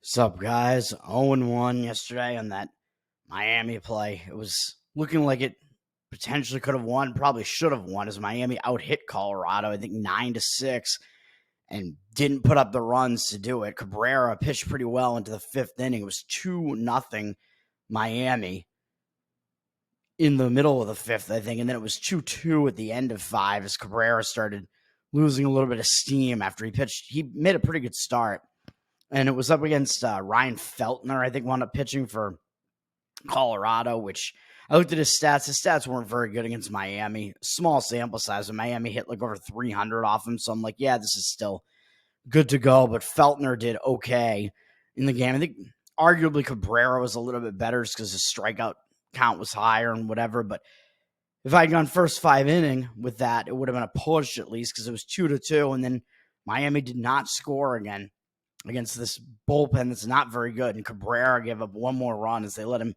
What's up, guys? 0-1 yesterday on that Miami play. It was looking like it potentially could have won, probably should have won, as Miami out-hit Colorado, I think 9-6, and didn't put up the runs to do it. Cabrera pitched pretty well into the fifth inning. It was 2-0 Miami in the middle of the fifth, I think, and then it was 2-2 at the end of five as Cabrera started losing a little bit of steam after he pitched. He made a pretty good start. And it was up against Ryan Feltner, I think, wound up pitching for Colorado, which I looked at his stats. His stats weren't very good against Miami. Small sample size, but Miami hit like over 300 off him. So I'm like, yeah, this is still good to go. But Feltner did okay in the game. I think arguably Cabrera was a little bit better just because his strikeout count was higher and whatever. But if I had gone first 5 inning with that, it would have been a push at least because it was 2-2. And then Miami did not score again against this bullpen that's not very good. And Cabrera gave up one more run as they let him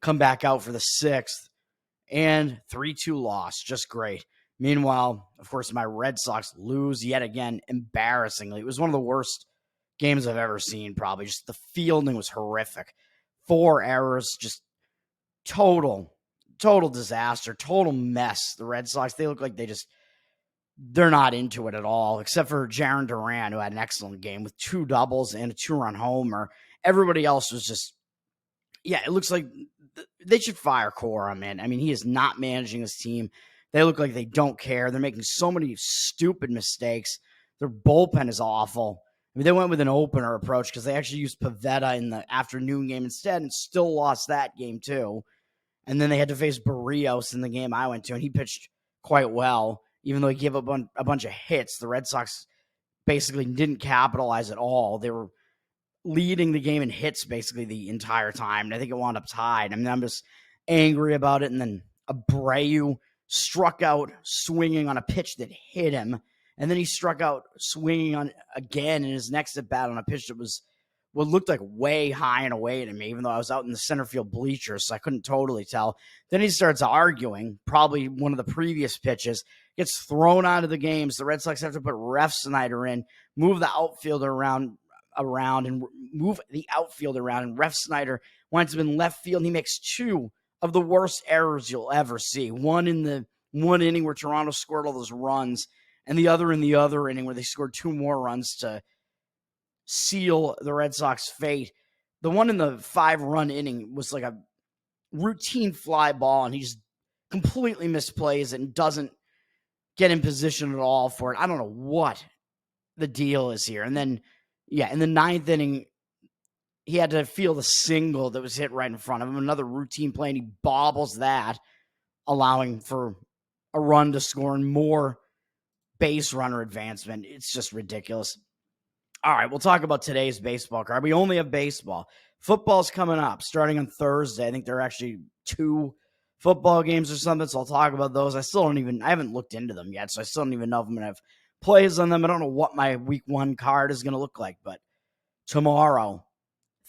come back out for the sixth. And 3-2 loss. Just great. Meanwhile, of course, my Red Sox lose yet again, embarrassingly. It was one of the worst games I've ever seen, probably. Just the fielding was horrific. 4 errors, just total disaster, total mess. The Red Sox, they look like they're not into it at all, except for Jarren Duran, who had an excellent game with 2 doubles and a 2-run homer. Everybody else was just, it looks like they should fire Cora, man. I mean, he is not managing this team. They look like they don't care. They're making so many stupid mistakes. Their bullpen is awful. I mean, they went with an opener approach because they actually used Pivetta in the afternoon game instead and still lost that game too. And then they had to face Barrios in the game I went to, and he pitched quite well. Even though he gave up a bunch of hits, the Red Sox basically didn't capitalize at all. They were leading the game in hits basically the entire time, and I think it wound up tied. I mean, I'm just angry about it. And then Abreu struck out swinging on a pitch that hit him, and then he struck out swinging on again in his next at-bat on a pitch that was what looked like way high and away to me, even though I was out in the center field bleachers, so I couldn't totally tell. Then he starts arguing, probably one of the previous pitches, gets thrown out of the game. So the Red Sox have to put Refsnyder in, move the outfielder around and move the outfield around. And Refsnyder winds up in left field, and he makes 2 of the worst errors you'll ever see. One in the one inning where Toronto scored all those runs, and the other in the other inning where they scored 2 more runs to seal the Red Sox fate. The one in the 5-run inning was like a routine fly ball, and he just completely misplays it and doesn't get in position at all for it. I don't know what the deal is here. And then, in the 9th inning, he had to field a single that was hit right in front of him. Another routine play, and he bobbles that, allowing for a run to score and more base runner advancement. It's just ridiculous. All right, we'll talk about today's baseball card. We only have baseball. Football's coming up starting on Thursday. I think there are actually 2 football games or something, so I'll talk about those. I haven't looked into them yet, so I still don't even know if I'm going to have plays on them. I don't know what my week 1 card is going to look like, but tomorrow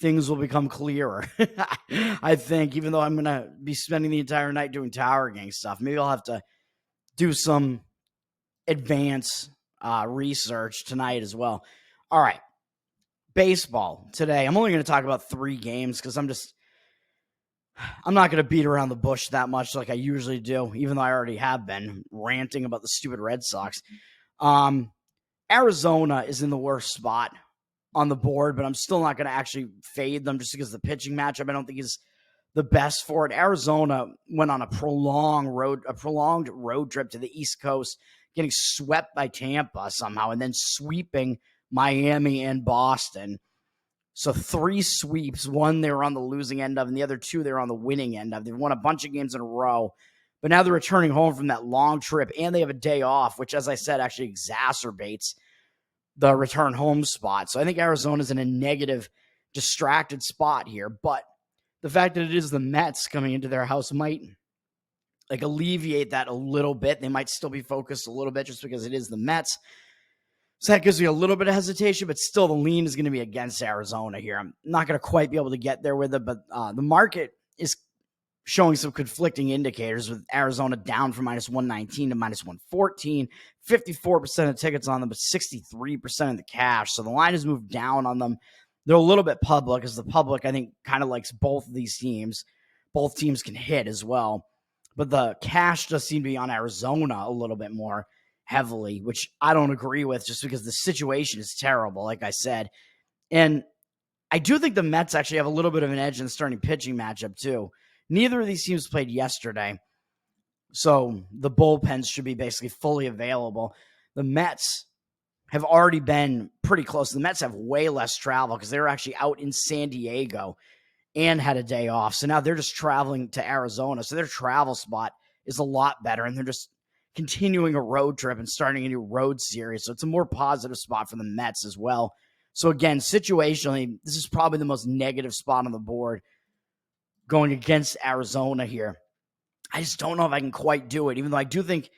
things will become clearer, I think, even though I'm going to be spending the entire night doing Tower Gang stuff. Maybe I'll have to do some advanced research tonight as well. All right, baseball today. I'm only going to talk about 3 games because I'm not going to beat around the bush that much like I usually do, even though I already have been ranting about the stupid Red Sox. Arizona is in the worst spot on the board, but I'm still not going to actually fade them just because the pitching matchup I don't think is the best for it. Arizona went on a prolonged road trip to the East Coast, getting swept by Tampa somehow, and then sweeping Miami and Boston. So 3 sweeps. 1 they were on the losing end of, and the other 2 they were on the winning end of. They've won a bunch of games in a row, but now they're returning home from that long trip, and they have a day off, which, as I said, actually exacerbates the return home spot. So I think Arizona's in a negative, distracted spot here, but the fact that it is the Mets coming into their house might alleviate that a little bit. They might still be focused a little bit just because it is the Mets. So that gives me a little bit of hesitation, but still the lean is going to be against Arizona here. I'm not going to quite be able to get there with it, but the market is showing some conflicting indicators with Arizona down from -119 to -114. 54% of tickets on them, but 63% of the cash. So the line has moved down on them. They're a little bit public because the public, I think, kind of likes both of these teams. Both teams can hit as well. But the cash does seem to be on Arizona a little bit more heavily, which I don't agree with just because the situation is terrible, like I said. And I do think the Mets actually have a little bit of an edge in the starting pitching matchup, too. Neither of these teams played yesterday, so the bullpens should be basically fully available. The Mets have already been pretty close. The Mets have way less travel because they were actually out in San Diego and had a day off. So now they're just traveling to Arizona. So their travel spot is a lot better, and they're just continuing a road trip and starting a new road series. So it's a more positive spot for the Mets as well. So again, situationally, this is probably the most negative spot on the board going against Arizona here. I just don't know if I can quite do it, even though I do think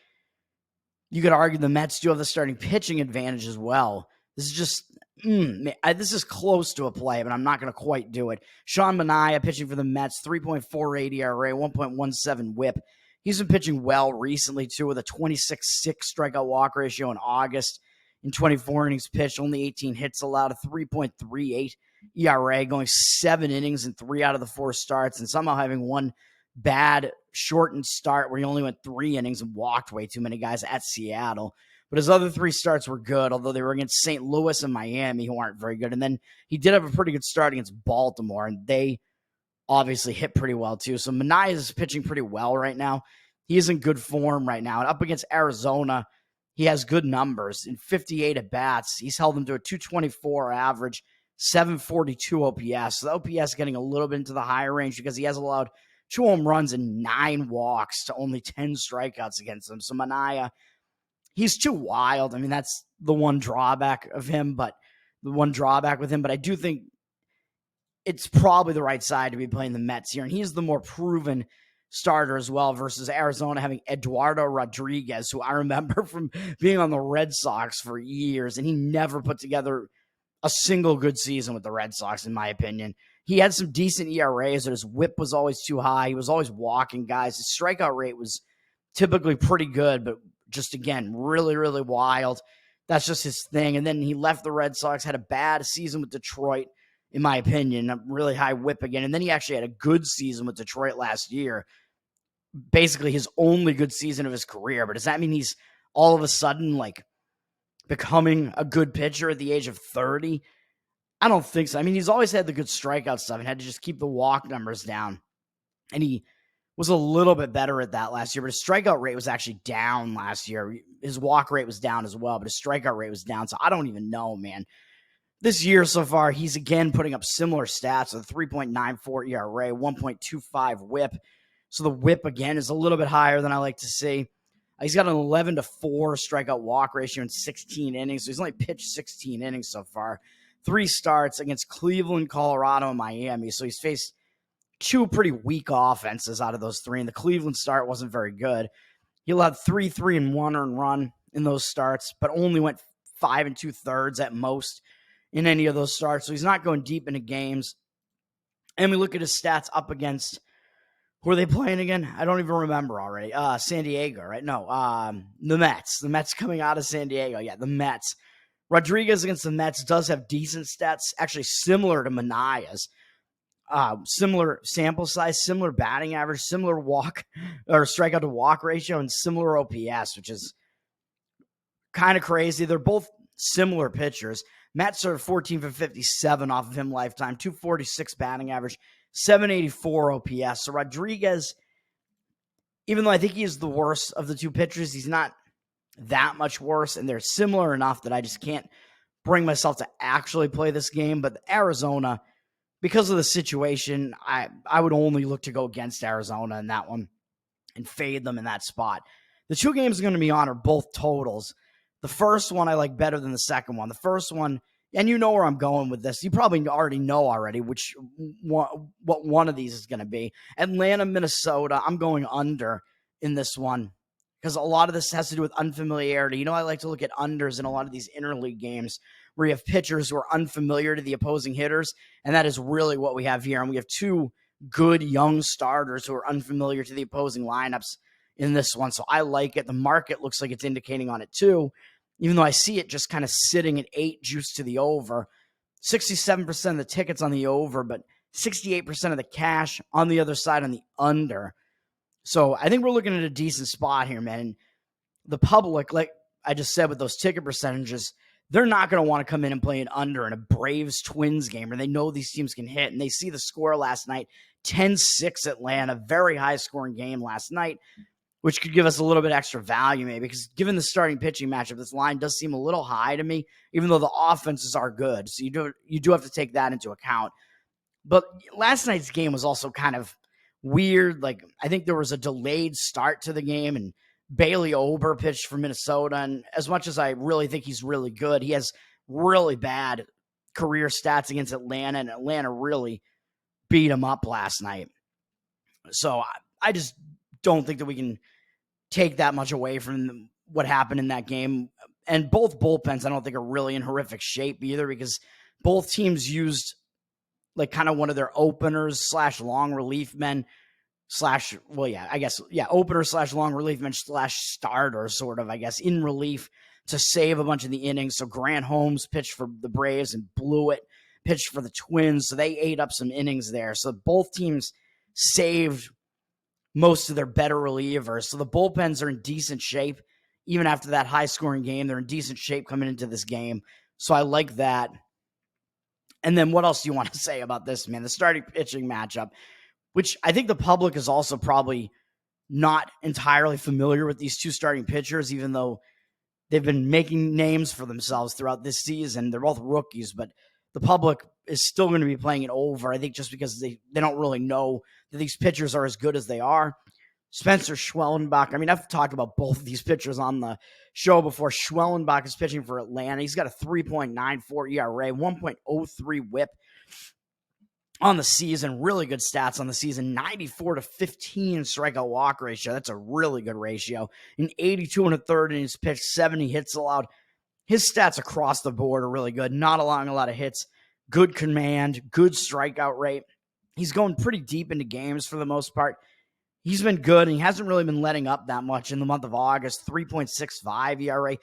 you could argue the Mets do have the starting pitching advantage as well. This is just, this is close to a play, but I'm not going to quite do it. Sean Manaea pitching for the Mets, 3.48 ERA, 1.17 whip. He's been pitching well recently, too, with a 26-6 strikeout walk ratio in August. In 24 innings pitched, only 18 hits allowed, a 3.38 ERA, going 7 innings in 3 out of the 4 starts, and somehow having one bad shortened start where he only went 3 innings and walked way too many guys at Seattle. But his other 3 starts were good, although they were against St. Louis and Miami, who aren't very good. And then he did have a pretty good start against Baltimore, and they obviously hit pretty well too. So Manaea is pitching pretty well right now. He is in good form right now. And up against Arizona, he has good numbers. In 58 at-bats, he's held them to a 224 average, 742 OPS. So the OPS getting a little bit into the higher range because he has allowed 2 home runs and 9 walks to only 10 strikeouts against them. So Manaea, he's too wild. I mean, that's the one drawback with him, but I do think it's probably the right side to be playing the Mets here. And he's the more proven starter as well versus Arizona having Eduardo Rodriguez, who I remember from being on the Red Sox for years, and he never put together a single good season with the Red Sox, in my opinion. He had some decent ERAs, but his whip was always too high. He was always walking guys. His strikeout rate was typically pretty good, but just, again, really, really wild. That's just his thing. And then he left the Red Sox, had a bad season with Detroit, in my opinion, a really high whip again. And then he actually had a good season with Detroit last year, basically his only good season of his career. But does that mean he's all of a sudden like becoming a good pitcher at the age of 30? I don't think so. I mean, he's always had the good strikeout stuff and had to just keep the walk numbers down. And he was a little bit better at that last year, but his strikeout rate was actually down last year. His walk rate was down as well, but his strikeout rate was down. So I don't even know, man. This year so far, he's again putting up similar stats with a 3.94 ERA, 1.25 whip. So the whip, again, is a little bit higher than I like to see. He's got an 11-4 strikeout walk ratio in 16 innings. So he's only pitched 16 innings so far. 3 starts against Cleveland, Colorado, and Miami. So he's faced 2 pretty weak offenses out of those 3. And the Cleveland start wasn't very good. He allowed 3 3-1 earned run in those starts, but only went 5 2/3 at most in any of those starts. So he's not going deep into games. And we look at his stats up against, who are they playing again? I don't even remember already. San Diego, right? No, the Mets. The Mets coming out of San Diego. Yeah, the Mets. Rodriguez against the Mets does have decent stats, actually similar to Manaea's. Similar sample size, similar batting average, similar walk or strikeout to walk ratio, and similar OPS, which is kind of crazy. They're both similar pitchers. Mets are 14 for 57 off of him lifetime, 246 batting average, 784 OPS. So Rodriguez, even though I think he is the worst of the 2 pitchers, he's not that much worse, and they're similar enough that I just can't bring myself to actually play this game. But Arizona, because of the situation, I would only look to go against Arizona in that one and fade them in that spot. The 2 games I'm going to be on are both totals. The first one I like better than the second one. The first one, and you know where I'm going with this. You probably already know what one of these is going to be. Atlanta, Minnesota. I'm going under in this one because a lot of this has to do with unfamiliarity. You know, I like to look at unders in a lot of these interleague games where you have pitchers who are unfamiliar to the opposing hitters, and that is really what we have here. And we have 2 good young starters who are unfamiliar to the opposing lineups in this one. So I like it. The market looks like it's indicating on it too, even though I see it just kind of sitting at 8 juice to the over. 67% of the tickets on the over, but 68% of the cash on the other side on the under. So I think we're looking at a decent spot here, man. And the public, like I just said with those ticket percentages, they're not going to want to come in and play an under in a Braves-Twins game where they know these teams can hit. And they see the score last night, 10-6 Atlanta, very high-scoring game last night, which could give us a little bit extra value maybe, because given the starting pitching matchup, this line does seem a little high to me, even though the offenses are good. So you do have to take that into account. But last night's game was also kind of weird. Like, I think there was a delayed start to the game, and Bailey Ober pitched for Minnesota. And as much as I really think he's really good, he has really bad career stats against Atlanta, and Atlanta really beat him up last night. So I just don't think that we can take that much away from what happened in that game. And both bullpens, I don't think, are really in horrific shape either, because both teams used like kind of one of their openers / long relief men opener / long relief men / starter sort of, I guess, in relief to save a bunch of the innings. So Grant Holmes pitched for the Braves and blew it, pitched for the Twins. So they ate up some innings there. So both teams saved most of their better relievers. So the bullpens are in decent shape. Even after that high-scoring game, they're in decent shape coming into this game. So I like that. And then what else do you want to say about this, man? The starting pitching matchup, which I think the public is also probably not entirely familiar with these two starting pitchers, even though they've been making names for themselves throughout this season. They're both rookies, but the public is still going to be playing it over, I think, just because they don't really know that these pitchers are as good as they are. Spencer Schwellenbach, I mean, I've talked about both of these pitchers on the show before. Schwellenbach is pitching for Atlanta. He's got a 3.94 ERA, 1.03 whip on the season. Really good stats on the season. 94-15 strikeout walk ratio. That's a really good ratio. In 82 1/3 innings pitched, 70 hits allowed. His stats across the board are really good. Not allowing a lot of hits. Good command. Good strikeout rate. He's going pretty deep into games for the most part. He's been good, and he hasn't really been letting up that much in the month of August. 3.65 ERA,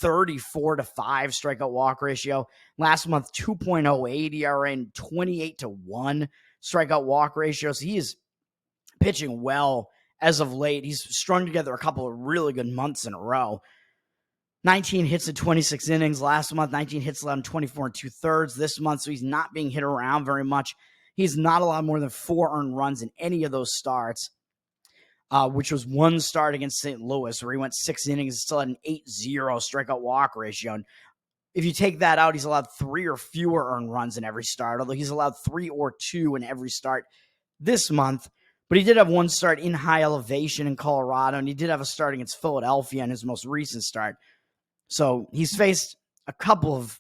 34-5 strikeout walk ratio. Last month, 2.08 ERA and 28-1 strikeout walk ratio. So he is pitching well as of late. He's strung together a couple of really good months in a row. 19 hits in 26 innings last month, 19 hits allowed in 24 2/3 this month, so he's not being hit around very much. He's not allowed more than 4 earned runs in any of those starts. Which was one start against St. Louis where he went 6 innings and still had an 8.0 strikeout walk ratio. And if you take that out, he's allowed 3 or fewer earned runs in every start, although he's allowed 3 or 2 in every start this month. But he did have one start in high elevation in Colorado, and he did have a start against Philadelphia in his most recent start. So he's faced a couple of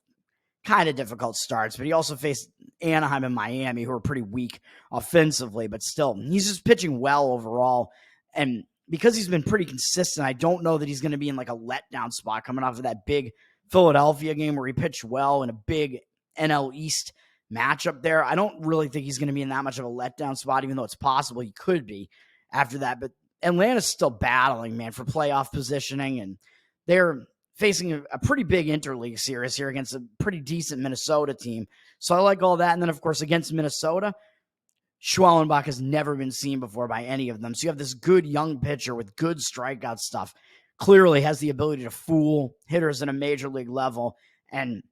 kind of difficult starts, but he also faced Anaheim and Miami, who are pretty weak offensively, but still, he's just pitching well overall. And because he's been pretty consistent, I don't know that he's going to be in like a letdown spot coming off of that big Philadelphia game where he pitched well in a big NL East matchup there. I don't really think he's going to be in that much of a letdown spot, even though it's possible he could be after that. But Atlanta's still battling, man, for playoff positioning, and they're facing a pretty big interleague series here against a pretty decent Minnesota team. So I like all that. And then, of course, against Minnesota, Schwellenbach has never been seen before by any of them. So you have this good young pitcher with good strikeout stuff, clearly has the ability to fool hitters at a major league level, and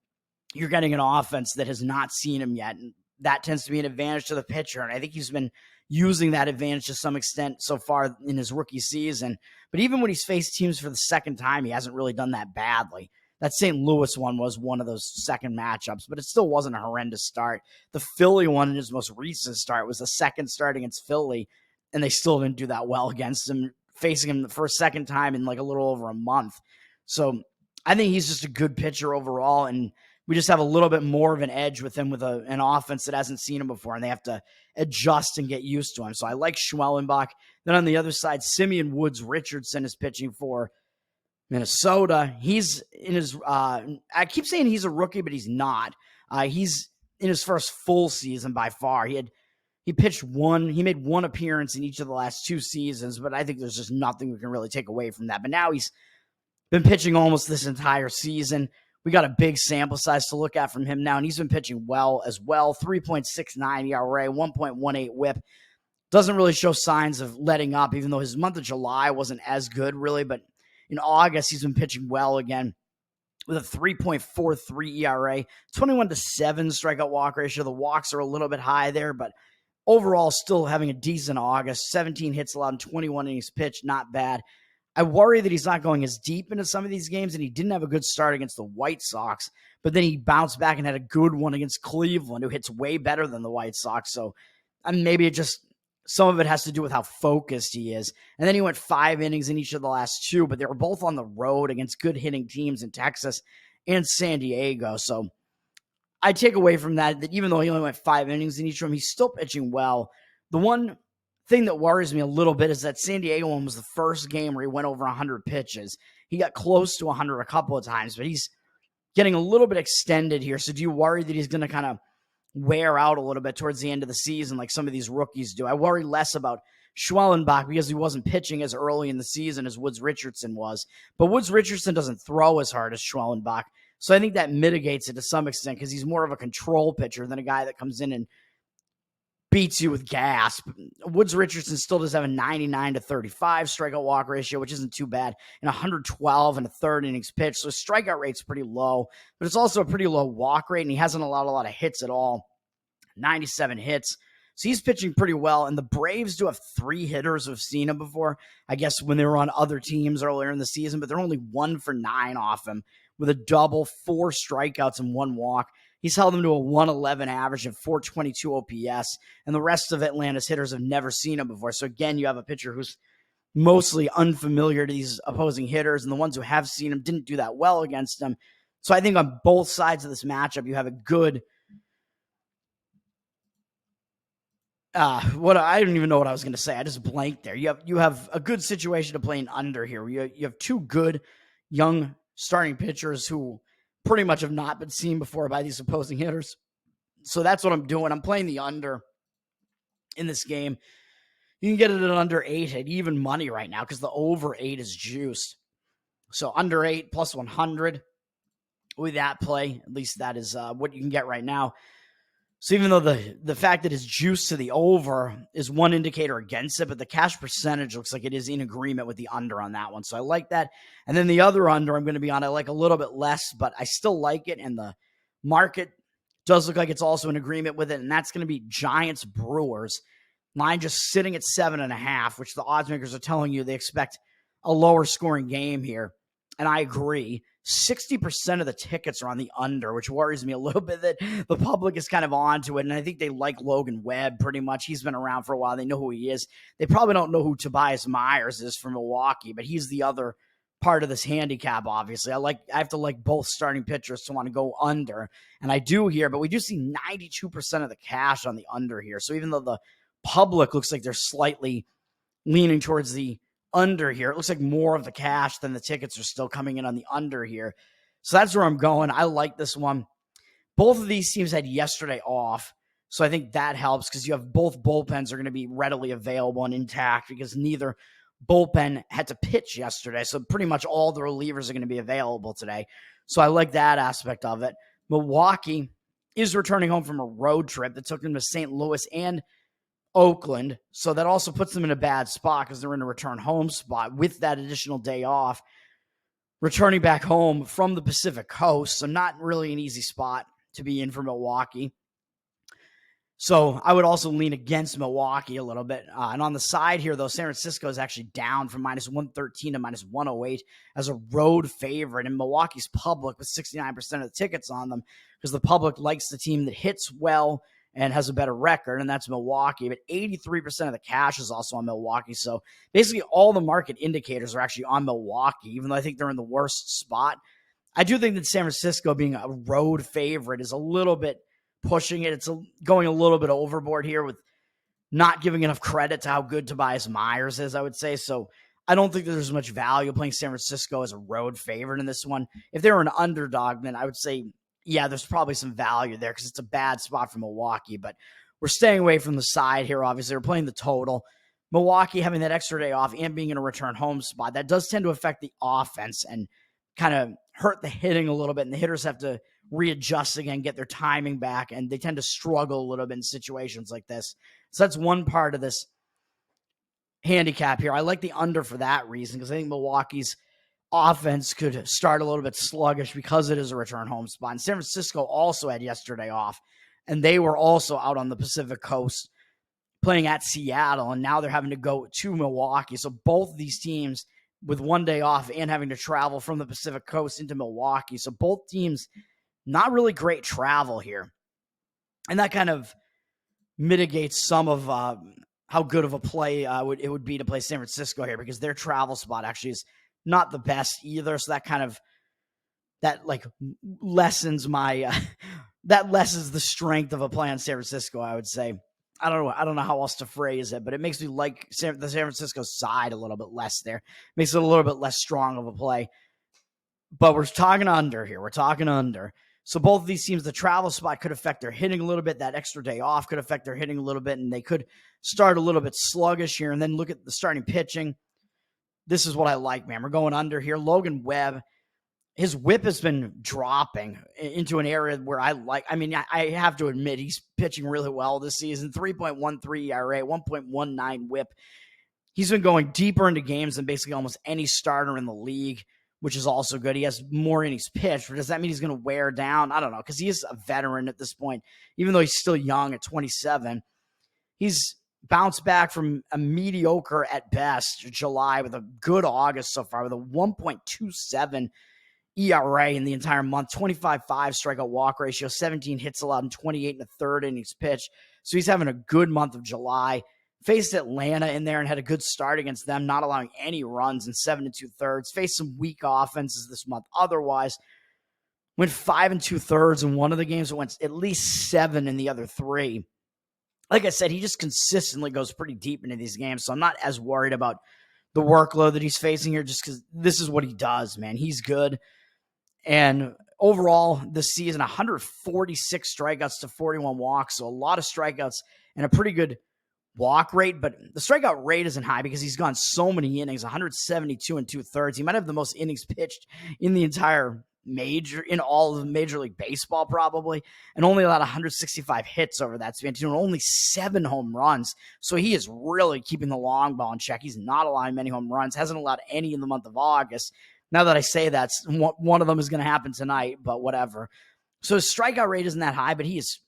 you're getting an offense that has not seen him yet. And that tends to be an advantage to the pitcher, and I think he's been using that advantage to some extent so far in his rookie season. But even when he's faced teams for the second time, he hasn't really done that badly. That St. Louis one was one of those second matchups, but it still wasn't a horrendous start. The Philly one in his most recent start was the second start against Philly, and they still didn't do that well against him, facing him for a second time in like a little over a month. So I think he's just a good pitcher overall, and we just have a little bit more of an edge with him with an offense that hasn't seen him before, and they have to adjust and get used to him. So I like Schwellenbach. Then on the other side, Simeon Woods Richardson is pitching for Minnesota. He's in his I keep saying he's a rookie, but he's not. He's in his first full season by far. He made one appearance in each of the last 2 seasons, but I think there's just nothing we can really take away from that. But now he's been pitching almost this entire season. we got a big sample size to look at from him now, and he's been pitching well as well. 3.69 ERA, 1.18 whip. Doesn't really show signs of letting up, even though his month of July wasn't as good, really. But in August, he's been pitching well again with a 3.43 ERA, 21-7 strikeout walk ratio. The walks are a little bit high there, but overall still having a decent August. 17 hits allowed in 21 innings pitched, not bad. I worry that he's not going as deep into some of these games, and he didn't have a good start against the White Sox, but then he bounced back and had a good one against Cleveland, who hits way better than the White Sox. So maybe it just, some of it has to do with how focused he is. And then he went 5 innings in each of the last 2, but they were both on the road against good hitting teams in Texas and San Diego. So I take away from that even though he only went 5 innings in each of them, he's still pitching well. The one thing that worries me a little bit is that San Diego one was the first game where he went over 100 pitches. He got close to 100 a couple of times, but he's getting a little bit extended here. So do you worry that he's going to kind of wear out a little bit towards the end of the season like some of these rookies do? I worry less about Schwellenbach because he wasn't pitching as early in the season as Woods Richardson was. But Woods Richardson doesn't throw as hard as Schwellenbach. So I think that mitigates it to some extent because he's more of a control pitcher than a guy that comes in and beats you with gas. Woods Richardson still does have a 99-35 strikeout walk ratio, which isn't too bad, and 112 and a third innings pitched. So his strikeout rate's pretty low, but it's also a pretty low walk rate, and he hasn't allowed a lot of hits at all. 97 hits. So he's pitching pretty well, and the Braves do have 3 hitters who've seen him before, I guess when they were on other teams earlier in the season, but they're only 1 for 9 off him with a double, 4 strikeouts, and 1 walk. He's held them to a 111 average and 422 OPS, and the rest of Atlanta's hitters have never seen him before. So again, you have a pitcher who's mostly unfamiliar to these opposing hitters, and the ones who have seen him didn't do that well against him. So I think on both sides of this matchup, you have a good I don't even know what I was going to say. I just blanked there. You have a good situation to play an under here. You have 2 good young starting pitchers who pretty much have not been seen before by these opposing hitters. So that's what I'm doing. I'm playing the under in this game. You can get it at under 8 at even money right now because the over 8 is juiced. So under 8 plus 100 with that play. At least that is what you can get right now. So even though the fact that it's juiced to the over is one indicator against it, but the cash percentage looks like it is in agreement with the under on that one. So I like that. And then the other under I'm going to be on, I like a little bit less, but I still like it. And the market does look like it's also in agreement with it. And that's going to be Giants Brewers. Line just sitting at 7.5, which the odds makers are telling you they expect a lower scoring game here. And I agree. 60% of the tickets are on the under, which worries me a little bit that the public is kind of onto it. And I think they like Logan Webb pretty much. He's been around for a while. They know who he is. They probably don't know who Tobias Myers is from Milwaukee, but he's the other part of this handicap, obviously. I have to like both starting pitchers to want to go under. And I do here, but we do see 92% of the cash on the under here. So even though the public looks like they're slightly leaning towards the under here, it looks like more of the cash than the tickets are still coming in on the under here. So that's where I'm going. I like this one. Both of these teams had yesterday off, so I think that helps because you have both bullpens are going to be readily available and intact because neither bullpen had to pitch yesterday. So pretty much all the relievers are going to be available today. So I like that aspect of it. Milwaukee is returning home from a road trip that took them to St. Louis and Oakland. So that also puts them in a bad spot because they're in a return home spot with that additional day off, returning back home from the Pacific Coast. So not really an easy spot to be in for Milwaukee. So I would also lean against Milwaukee a little bit. And on the side here, though, San Francisco is actually down from minus 113 to minus 108 as a road favorite. And Milwaukee's public with 69% of the tickets on them because the public likes the team that hits well and has a better record, and that's Milwaukee. But 83% of the cash is also on Milwaukee. So basically all the market indicators are actually on Milwaukee, even though I think they're in the worst spot. I do think that San Francisco being a road favorite is a little bit pushing it. It's going a little bit overboard here with not giving enough credit to how good Tobias Myers is, I would say. So I don't think that there's much value playing San Francisco as a road favorite in this one. If they were an underdog, then I would say, yeah, there's probably some value there because it's a bad spot for Milwaukee, but we're staying away from the side here, obviously. We're playing the total. Milwaukee having that extra day off and being in a return home spot, that does tend to affect the offense and kind of hurt the hitting a little bit, and the hitters have to readjust again, get their timing back, and they tend to struggle a little bit in situations like this. So that's one part of this handicap here. I like the under for that reason, because I think Milwaukee's offense could start a little bit sluggish because it is a return home spot. And San Francisco also had yesterday off, and they were also out on the Pacific Coast playing at Seattle, and now they're having to go to Milwaukee. So both of these teams with one day off and having to travel from the Pacific Coast into Milwaukee. So both teams, not really great travel here. And that kind of mitigates some of how good of a play it would be to play San Francisco here, because their travel spot actually is not the best either. So that lessens that lessens the strength of a play on San Francisco, I would say. I don't know how else to phrase it, but it makes me like the San Francisco side a little bit less there. Makes it a little bit less strong of a play. But we're talking under here. We're talking under. So both of these teams, the travel spot could affect their hitting a little bit. That extra day off could affect their hitting a little bit, and they could start a little bit sluggish here. And then look at the starting pitching. This is what I like, man. We're going under here. Logan Webb, his whip has been dropping into an area where I have to admit he's pitching really well this season. 3.13 ERA, 1.19 whip. He's been going deeper into games than basically almost any starter in the league, which is also good. He has more innings pitched, but does that mean he's going to wear down? I don't know, because he is a veteran at this point, even though he's still young at 27. He's bounced back from a mediocre at best July with a good August so far, with a 1.27 ERA in the entire month, 25.5 strikeout walk ratio, 17 hits allowed, and 28 in the third innings pitched. So he's having a good month of July. Faced Atlanta in there and had a good start against them, not allowing any runs in 7 2/3. Faced some weak offenses this month. Otherwise, went 5 2/3 in one of the games. It went at least 7 in the other 3. Like I said, he just consistently goes pretty deep into these games, so I'm not as worried about the workload that he's facing here, just because this is what he does, man. He's good. And overall, this season, 146 strikeouts to 41 walks, so a lot of strikeouts and a pretty good walk rate, but the strikeout rate isn't high because he's gone so many innings, 172 2/3. He might have the most innings pitched in the entire in all of Major League Baseball probably, and only allowed 165 hits over that span, and only 7 home runs. So he is really keeping the long ball in check. He's not allowing many home runs, hasn't allowed any in the month of August. Now that I say that, one of them is going to happen tonight, but whatever. So his strikeout rate isn't that high, but he is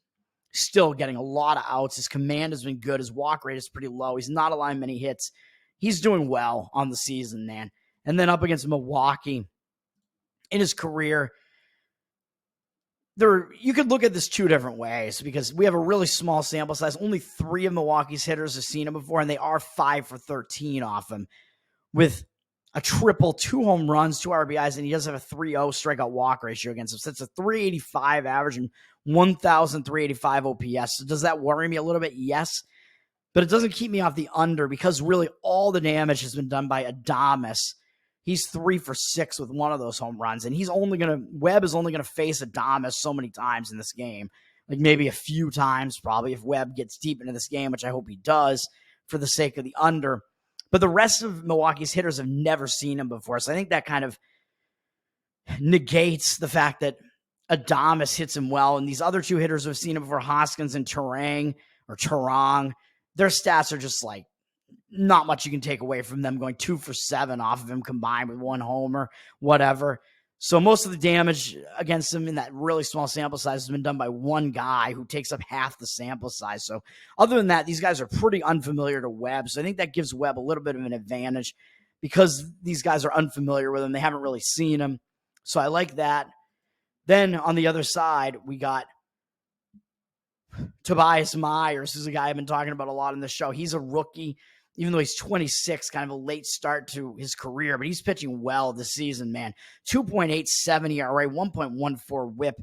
still getting a lot of outs. His command has been good. His walk rate is pretty low. He's not allowing many hits. He's doing well on the season, man. And then up against Milwaukee in his career, you could look at this 2 different ways, because we have a really small sample size. Only 3 of Milwaukee's hitters have seen him before, and they are 5 for 13 off him with a triple, 2 home runs, 2 RBIs, and he does have a 3.0 strikeout walk ratio against him. So it's a 385 average and 1,385 OPS. So does that worry me a little bit? Yes. But it doesn't keep me off the under, because really all the damage has been done by Adames. He's 3 for 6 with 1 of those home runs, and Webb is only going to face Adames so many times in this game. Like maybe a few times probably if Webb gets deep into this game, which I hope he does for the sake of the under. But the rest of Milwaukee's hitters have never seen him before. So I think that kind of negates the fact that Adames hits him well. And these other 2 hitters who have seen him before, Hoskins and Turang, their stats are just like not much you can take away from them, going 2 for 7 off of him combined with 1 homer, whatever. So most of the damage against him in that really small sample size has been done by one guy who takes up half the sample size. So other than that, these guys are pretty unfamiliar to Webb. So I think that gives Webb a little bit of an advantage because these guys are unfamiliar with him. They haven't really seen him. So I like that. Then on the other side, we got Tobias Myers, who's a guy I've been talking about a lot in the show. He's a rookie, even though he's 26, kind of a late start to his career, but he's pitching well this season, man. 2.87 ERA, 1.14 whip.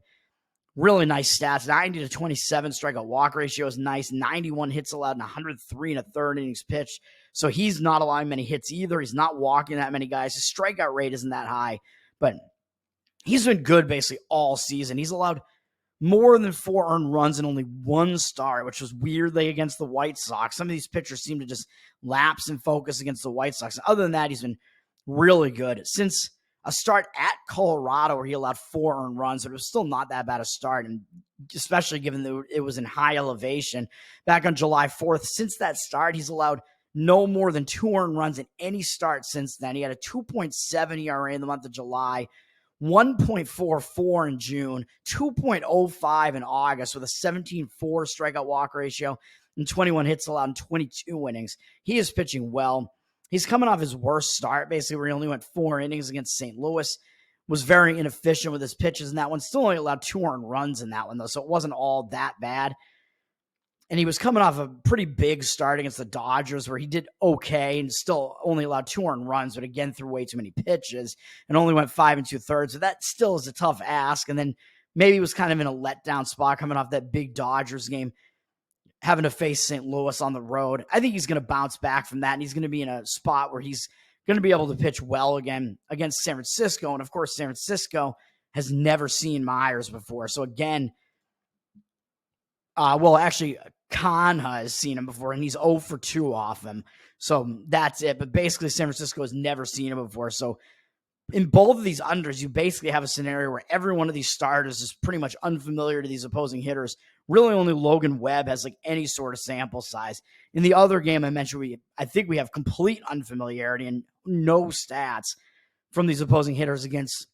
Really nice stats. 90 to 27 strikeout walk ratio is nice. 91 hits allowed and 103 in a third innings pitched. So he's not allowing many hits either. He's not walking that many guys. His strikeout rate isn't that high, but he's been good basically all season. He's allowed more than 4 earned runs and only 1 start, which was weirdly against the White Sox. Some of these pitchers seem to just lapse in focus against the White Sox. Other than that, he's been really good. Since a start at Colorado where he allowed 4 earned runs, but it was still not that bad a start, and especially given that it was in high elevation back on July 4th. Since that start, he's allowed no more than 2 earned runs in any start since then. He had a 2.7 ERA in the month of July, 1.44 in June, 2.05 in August with a 17.4 strikeout walk ratio and 21 hits allowed in 22 innings. He is pitching well. He's coming off his worst start, basically, where he only went 4 innings against St. Louis. Was very inefficient with his pitches in that one. Still only allowed 2 earned runs in that one, though, so it wasn't all that bad. And he was coming off a pretty big start against the Dodgers where he did okay and still only allowed 2 earned runs, but again threw way too many pitches and only went 5 2/3. So that still is a tough ask. And then maybe he was kind of in a letdown spot coming off that big Dodgers game, having to face St. Louis on the road. I think he's going to bounce back from that, and he's going to be in a spot where he's going to be able to pitch well again against San Francisco. And, of course, San Francisco has never seen Myers before. So, again, Khan has seen him before, and he's 0 for 2 off him. So that's it. But basically, San Francisco has never seen him before. So in both of these unders, you basically have a scenario where every one of these starters is pretty much unfamiliar to these opposing hitters. Really only Logan Webb has like any sort of sample size. In the other game I mentioned, I think we have complete unfamiliarity and no stats from these opposing hitters against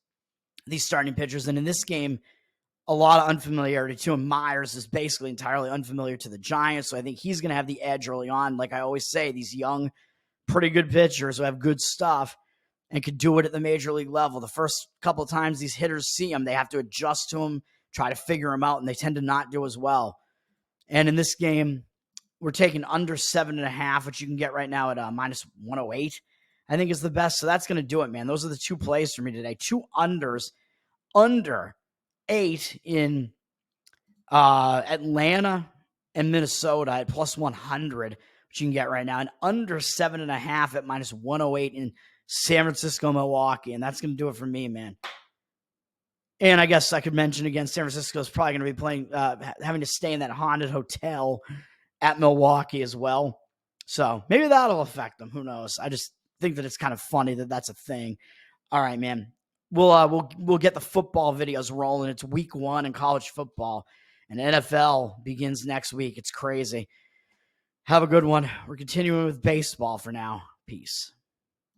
these starting pitchers. And in this game, a lot of unfamiliarity too. And Myers is basically entirely unfamiliar to the Giants. So I think he's going to have the edge early on. Like I always say, these young, pretty good pitchers who have good stuff and could do it at the major league level. The first couple of times these hitters see him, they have to adjust to him, try to figure him out, and they tend to not do as well. And in this game, we're taking under 7.5, which you can get right now at minus 108, I think is the best. So that's going to do it, man. Those are the 2 plays for me today. 2 unders, under 8 in Atlanta and Minnesota at plus 100, which you can get right now, and under 7.5 at minus 108 in San Francisco, Milwaukee. And that's going to do it for me, man. And I guess I could mention again, San Francisco is probably going to be playing, having to stay in that haunted hotel at Milwaukee as well. So maybe that'll affect them. Who knows? I just think that it's kind of funny that that's a thing. All right, man. We'll get the football videos rolling. It's week 1 in college football, and NFL begins next week. It's crazy. Have a good one. We're continuing with baseball for now. Peace.